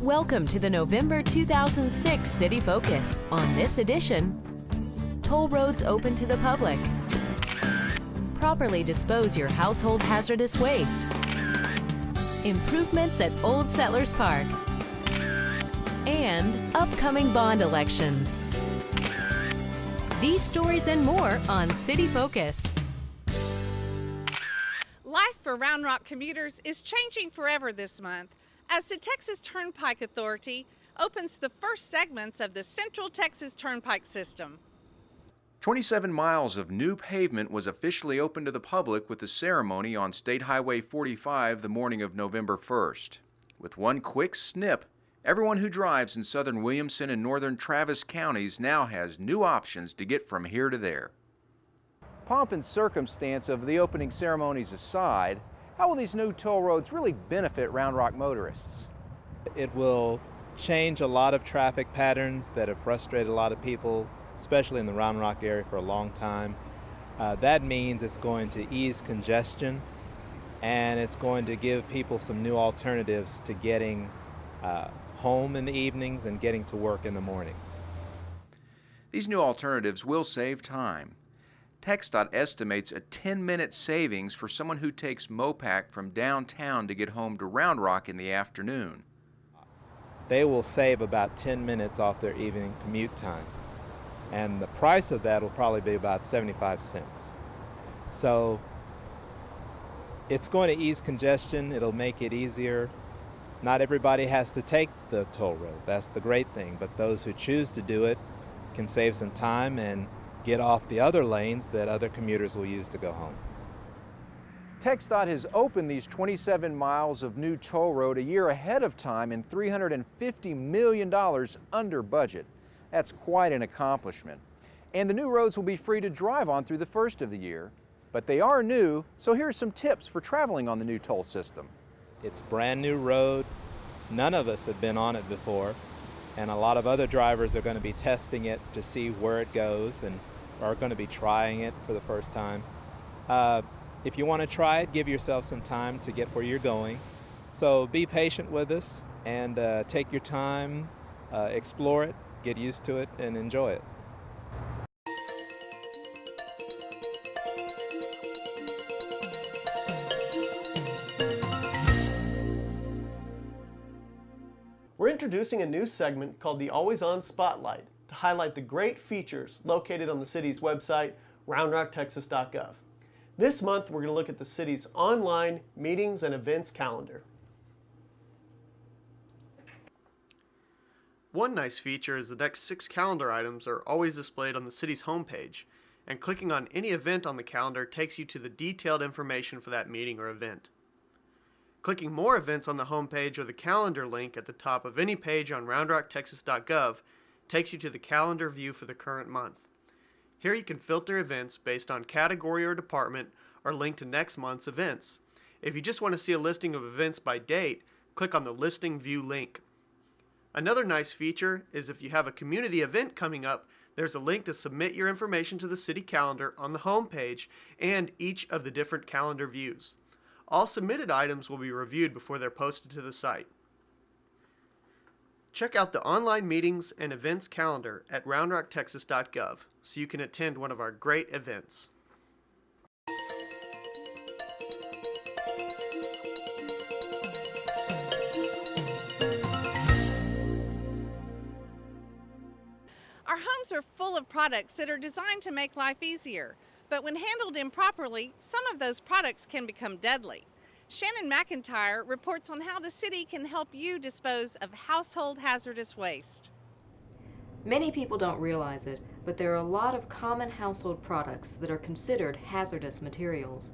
Welcome to the November 2006 City Focus. On this edition, toll roads open to the public. Properly dispose your household hazardous waste. Improvements at Old Settlers Park. And upcoming bond elections. These stories and more on City Focus. Life for Round Rock commuters is changing forever this month as the Texas Turnpike Authority opens the first segments of the Central Texas Turnpike system. 27 miles of new pavement was officially opened to the public with the ceremony on State Highway 45 the morning of November 1st. With one quick snip, everyone who drives in southern Williamson and northern Travis counties now has new options to get from here to there. Pomp and circumstance of the opening ceremonies aside, how will these new toll roads really benefit Round Rock motorists? It will change a lot of traffic patterns that have frustrated a lot of people, especially in the Round Rock area for a long time. That means it's going to ease congestion, and it's going to give people some new alternatives to getting home in the evenings and getting to work in the mornings. These new alternatives will save time. TxDOT estimates a 10-minute savings for someone who takes Mopac from downtown to get home to Round Rock in the afternoon. They will save about 10 minutes off their evening commute time, and the price of that will probably be about 75 cents. So it's going to ease congestion, it'll make it easier. Not everybody has to take the toll road, that's the great thing, but those who choose to do it can save some time and get off the other lanes that other commuters will use to go home. TxDOT has opened these 27 miles of new toll road a year ahead of time and $350 million under budget. That's quite an accomplishment. And the new roads will be free to drive on through the first of the year. But they are new, so here are some tips for traveling on the new toll system. It's brand new road. None of us have been on it before, and a lot of other drivers are going to be testing it to see where it goes and are going to be trying it for the first time. If you want to try it, give yourself some time to get where you're going. So be patient with us and take your time, explore it, get used to it, and enjoy it. We're introducing a new segment called the Always On Spotlight to highlight the great features located on the city's website, roundrocktexas.gov. This month, we're going to look at the city's online meetings and events calendar. One nice feature is the next 6 calendar items are always displayed on the city's homepage, and clicking on any event on the calendar takes you to the detailed information for that meeting or event. Clicking more events on the homepage or the calendar link at the top of any page on roundrocktexas.gov takes you to the calendar view for the current month. Here you can filter events based on category or department or link to next month's events. If you just want to see a listing of events by date, click on the Listing View link. Another nice feature is if you have a community event coming up, there's a link to submit your information to the city calendar on the homepage and each of the different calendar views. All submitted items will be reviewed before they're posted to the site. Check out the online meetings and events calendar at roundrocktexas.gov so you can attend one of our great events. Our homes are full of products that are designed to make life easier, but when handled improperly, some of those products can become deadly. Shannon McIntyre reports on how the city can help you dispose of household hazardous waste. Many people don't realize it, but there are a lot of common household products that are considered hazardous materials.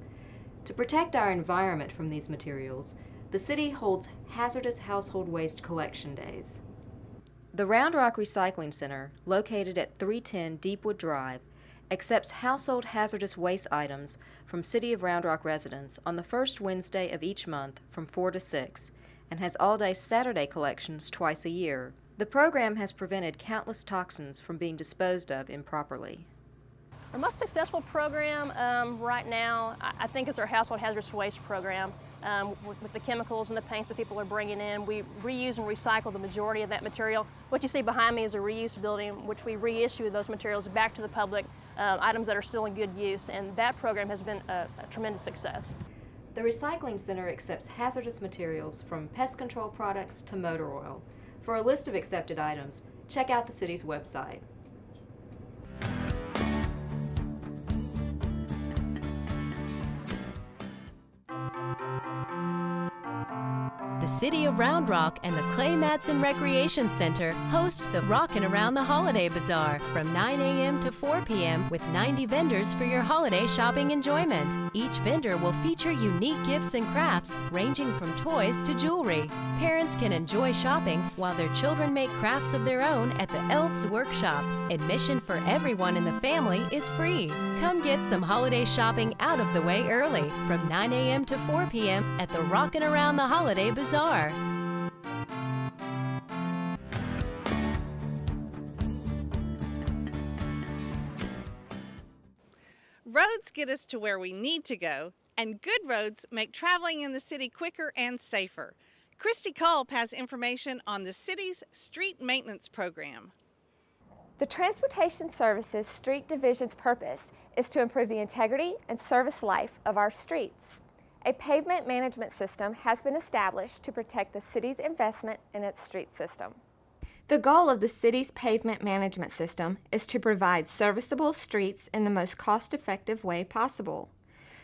To protect our environment from these materials, the city holds hazardous household waste collection days. The Round Rock Recycling Center, located at 310 Deepwood Drive, accepts household hazardous waste items from City of Round Rock residents on the first Wednesday of each month from 4 to 6 and has all-day Saturday collections twice a year. The program has prevented countless toxins from being disposed of improperly. Our most successful program right now, I think, is our household hazardous waste program. with the chemicals and the paints that people are bringing in. We reuse and recycle the majority of that material. What you see behind me is a reuse building, which we reissue those materials back to the public, items that are still in good use, and that program has been a tremendous success. The recycling center accepts hazardous materials from pest control products to motor oil. For a list of accepted items, check out the city's website. The City of Round Rock and the Clay Madsen Recreation Center host the Rockin' Around the Holiday Bazaar from 9 a.m. to 4 p.m. with 90 vendors for your holiday shopping enjoyment. Each vendor will feature unique gifts and crafts ranging from toys to jewelry. Parents can enjoy shopping while their children make crafts of their own at the Elves Workshop. Admission for everyone in the family is free. Come get some holiday shopping out of the way early from 9 a.m. to 4 p.m. at the Rockin' Around the Holiday Bazaar. Roads get us to where we need to go, and good roads make traveling in the city quicker and safer. Christy Culp has information on the city's street maintenance program. The Transportation Services Street Division's purpose is to improve the integrity and service life of our streets. A pavement management system has been established to protect the city's investment in its street system. The goal of the city's pavement management system is to provide serviceable streets in the most cost-effective way possible.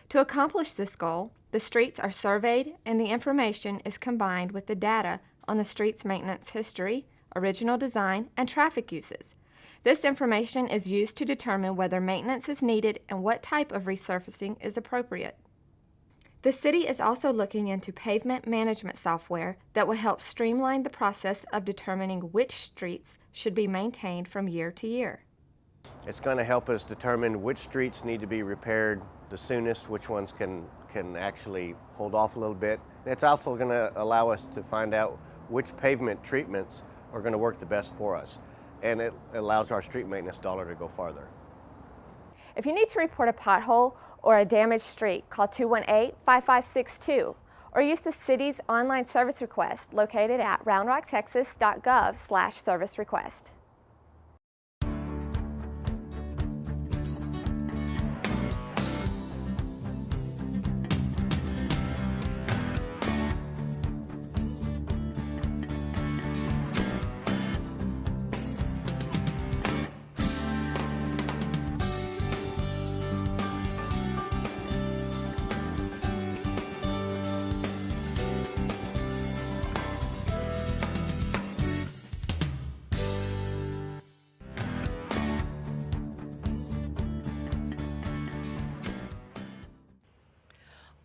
To accomplish this goal, the streets are surveyed and the information is combined with the data on the street's maintenance history, original design, and traffic uses. This information is used to determine whether maintenance is needed and what type of resurfacing is appropriate. The city is also looking into pavement management software that will help streamline the process of determining which streets should be maintained from year to year. It's going to help us determine which streets need to be repaired the soonest, which ones can actually hold off a little bit. It's also going to allow us to find out which pavement treatments are going to work the best for us. And it allows our street maintenance dollar to go farther. If you need to report a pothole or a damaged street, call 218-5562 or use the city's online service request located at roundrocktexas.gov/service request.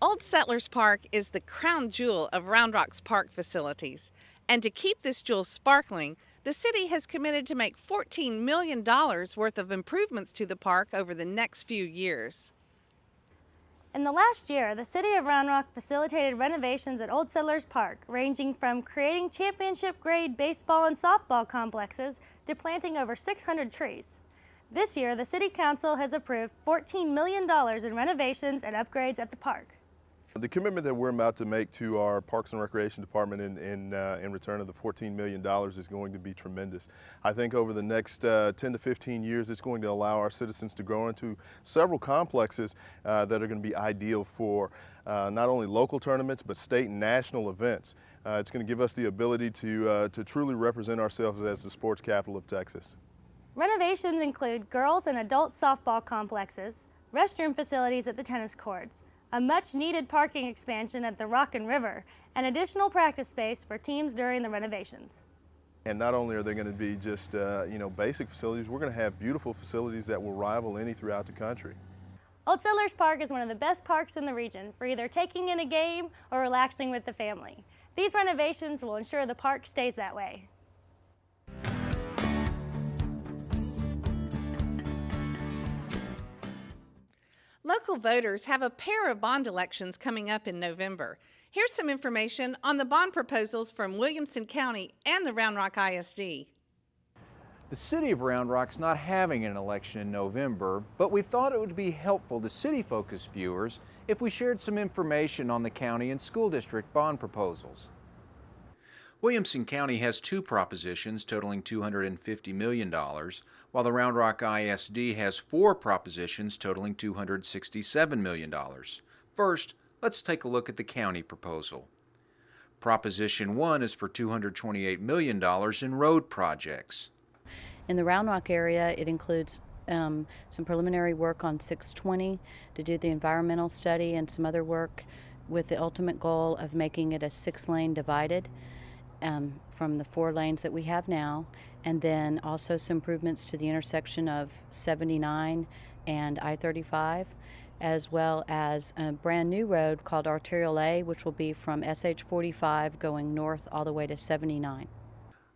Old Settlers Park is the crown jewel of Round Rock's park facilities. And to keep this jewel sparkling, the city has committed to make $14 million worth of improvements to the park over the next few years. In the last year, the City of Round Rock facilitated renovations at Old Settlers Park, ranging from creating championship-grade baseball and softball complexes to planting over 600 trees. This year, the City Council has approved $14 million in renovations and upgrades at the park. The commitment that we're about to make to our Parks and Recreation Department in return of the $14 million is going to be tremendous. I think over the next 10 to 15 years, it's going to allow our citizens to grow into several complexes that are going to be ideal for not only local tournaments, but state and national events. It's going to give us the ability to truly represent ourselves as the sports capital of Texas. Renovations include girls and adult softball complexes, restroom facilities at the tennis courts, a much-needed parking expansion at the Rockin River, and additional practice space for teams during the renovations. And not only are they going to be just basic facilities, we're going to have beautiful facilities that will rival any throughout the country. Old Settlers Park is one of the best parks in the region for either taking in a game or relaxing with the family. These renovations will ensure the park stays that way. Local voters have a pair of bond elections coming up in November. Here's some information on the bond proposals from Williamson County and the Round Rock ISD. The city of Round Rock's not having an election in November, but we thought it would be helpful to City Focus viewers if we shared some information on the county and school district bond proposals. Williamson County has two propositions totaling $250 million, while the Round Rock ISD has four propositions totaling $267 million. First, let's take a look at the county proposal. Proposition 1 is for $228 million in road projects. In the Round Rock area, it includes some preliminary work on 620 to do the environmental study and some other work with the ultimate goal of making it a 6-lane divided from the 4 lanes that we have now, and then also some improvements to the intersection of 79 and I-35, as well as a brand new road called Arterial A, which will be from SH 45 going north all the way to 79.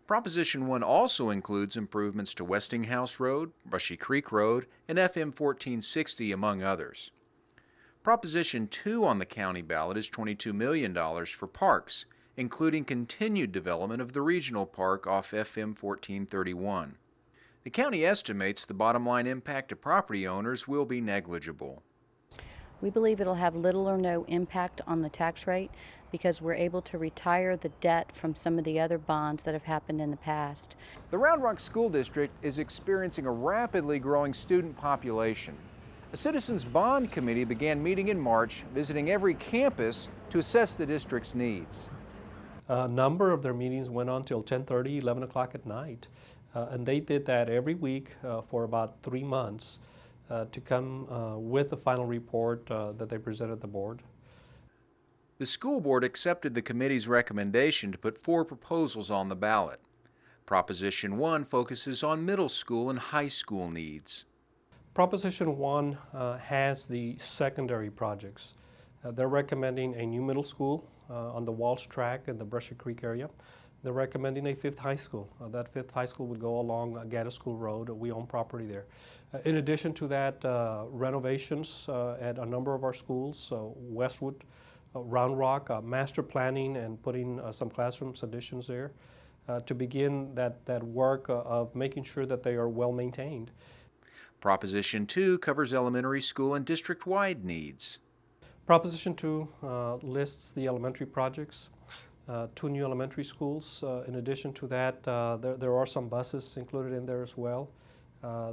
Proposition 1 also includes improvements to Westinghouse Road, Brushy Creek Road, and FM 1460, among others. Proposition 2 on the county ballot is $22 million for parks, including continued development of the regional park off FM 1431. The county estimates the bottom line impact to property owners will be negligible. We believe it'll have little or no impact on the tax rate because we're able to retire the debt from some of the other bonds that have happened in the past. The Round Rock School District is experiencing a rapidly growing student population. A Citizens Bond Committee began meeting in March, visiting every campus to assess the district's needs. A number of their meetings went on till 10:30, 11 o'clock at night, and they did that every week for about 3 months to come with a final report that they presented the board. The school board accepted the committee's recommendation to put 4 proposals on the ballot. Proposition 1 focuses on middle school and high school needs. Proposition 1 has the secondary projects. They're recommending a new middle school on the Walsh track in the Brushy Creek area. They're recommending a 5th high school. That 5th high school would go along Gaddis School Road. We own property there. In addition to that, renovations at a number of our schools, Westwood, Round Rock, master planning and putting some classrooms additions there to begin that work of making sure that they are well maintained. Proposition 2 covers elementary school and district-wide needs. Proposition 2 lists the elementary projects, 2 new elementary schools. In addition to that, there are some buses included in there as well.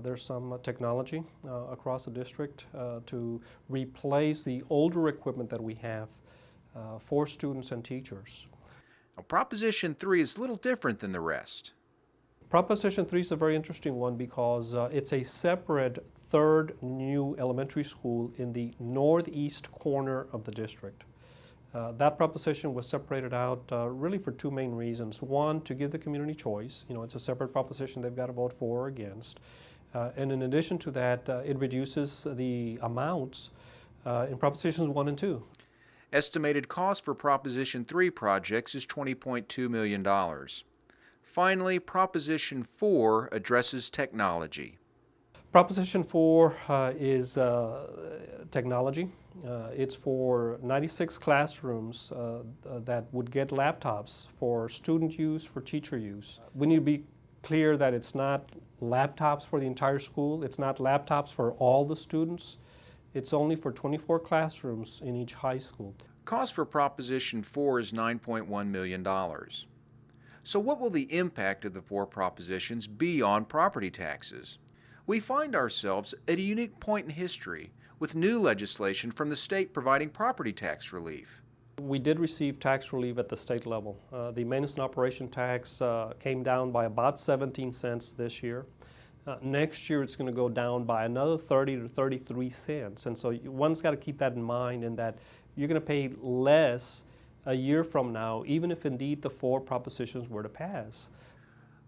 There's some technology across the district to replace the older equipment that we have for students and teachers. Now, Proposition 3 is a little different than the rest. Proposition 3 is a very interesting one because it's a separate 3rd new elementary school in the northeast corner of the district. That proposition was separated out really for 2 main reasons. One, to give the community choice. You know, it's a separate proposition they've got to vote for or against. And in addition to that, it reduces the amounts in Propositions 1 and 2. Estimated cost for Proposition 3 projects is $20.2 million. Finally, Proposition 4 addresses technology. Proposition 4 is technology. It's for 96 classrooms that would get laptops for student use, for teacher use. We need to be clear that it's not laptops for the entire school. It's not laptops for all the students. It's only for 24 classrooms in each high school. Cost for Proposition 4 is $9.1 million. So what will the impact of the 4 propositions be on property taxes? We find ourselves at a unique point in history with new legislation from the state providing property tax relief. We did receive tax relief at the state level. The maintenance and operation tax came down by about 17 cents this year. Next year it's going to go down by another 30 to 33 cents. And so one's got to keep that in mind, in that you're going to pay less a year from now, even if indeed the 4 propositions were to pass.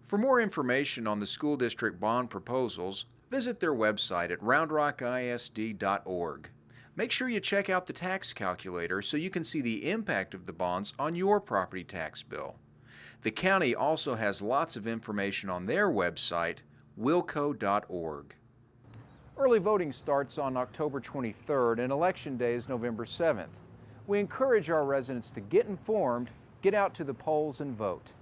For more information on the school district bond proposals, visit their website at roundrockisd.org. Make sure you check out the tax calculator so you can see the impact of the bonds on your property tax bill. The county also has lots of information on their website, wilco.org. Early voting starts on October 23rd and Election Day is November 7th. We encourage our residents to get informed, get out to the polls and vote.